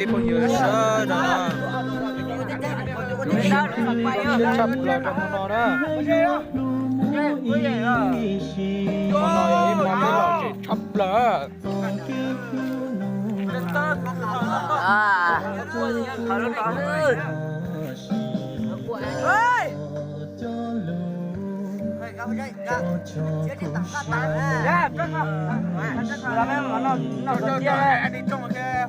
tiếp bao nhiêu sợ đó chập là trong nó đó con nói em mà mới là chập là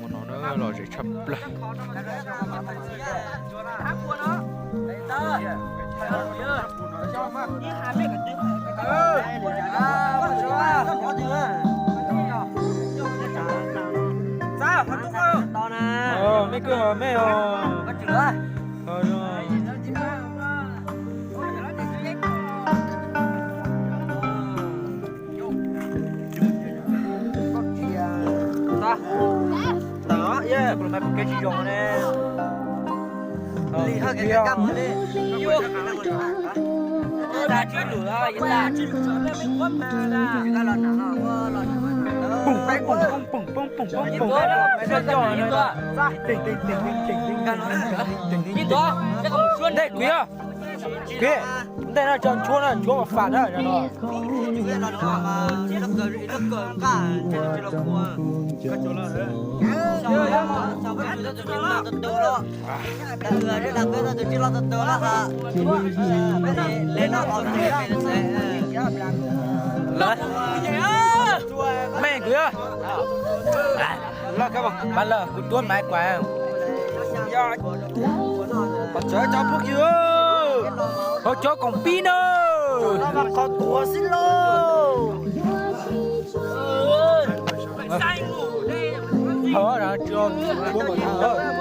một nó nữa là chỉ chập là mấy cái mấy đó, yeah, còn phải một cái gì rồi nè. Đi hơi cái cam đi. Vô. Ra chỉ lửa, ra chỉ lửa mình quắm ra. Cái lon nào nó lon. Bùng bùng bùng bùng bùng bùng bùng. Cái giò nữa. Ra. Tỉnh. Đi đó. Cái còn xuân đây kìa. Kìa. Đây là tròn chúa mà phản đó cho nó. Cái lon nào mà chỉ nó cờ cả trên nó cua. Cái chỗ là đấy. Sao bây giờ tôi chỉ lo tự lo. Người đi làm cái tôi chỉ lo tự lo hả? Lên nó còn thế mình sẽ lên. Mẹ kìa. Là các bạn, bạn là của tôi mẹ quàng. Còn cho phúc dưa. Có cho còn pin nữa. Nó mà còn của xin lô. Thở ra cho của mình thở.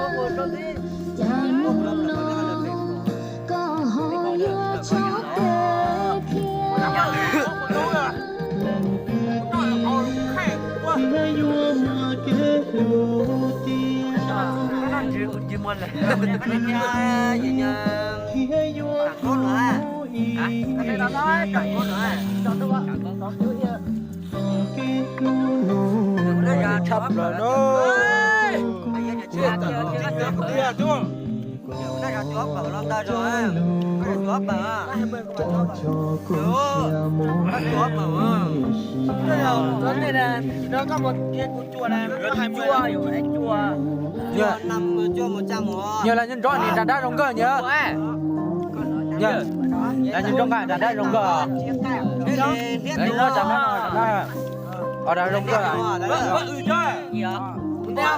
Chập rồi nó nó có một cái củ chua này nó hai chua rồi anh chua năm chua 100 nhờ là nhân rõ thì đã rong cơ nhớ nhờ là nhân rong cả đã rong cơ đấy nó chẳng nó ở đây rong cơ đã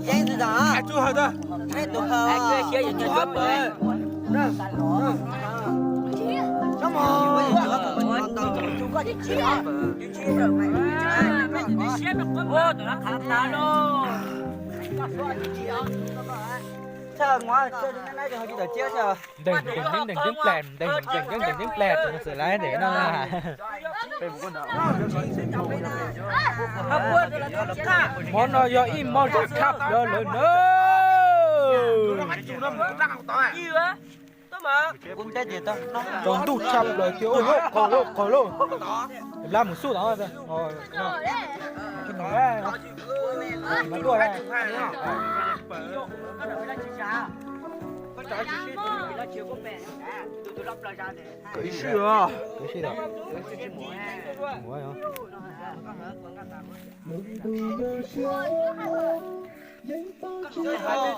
giấy từ đó ai chưa hơi thôi ai tụi hơi ai chưa xe gì chưa rồi xong rồi chúng có gì chia rồi mày đi xe nó có tụi nó khám ta luôn sao ngoài chơi đến nay thì họ chỉ được chia cho đừng plàn đừng plàn sửa lái để nó món nó do im món rất thấp rồi lớn nữa còn tụt chập rồi thiếu còn lô làm một số đó rồi cái nói mà đuổi này cái gì đó mua hả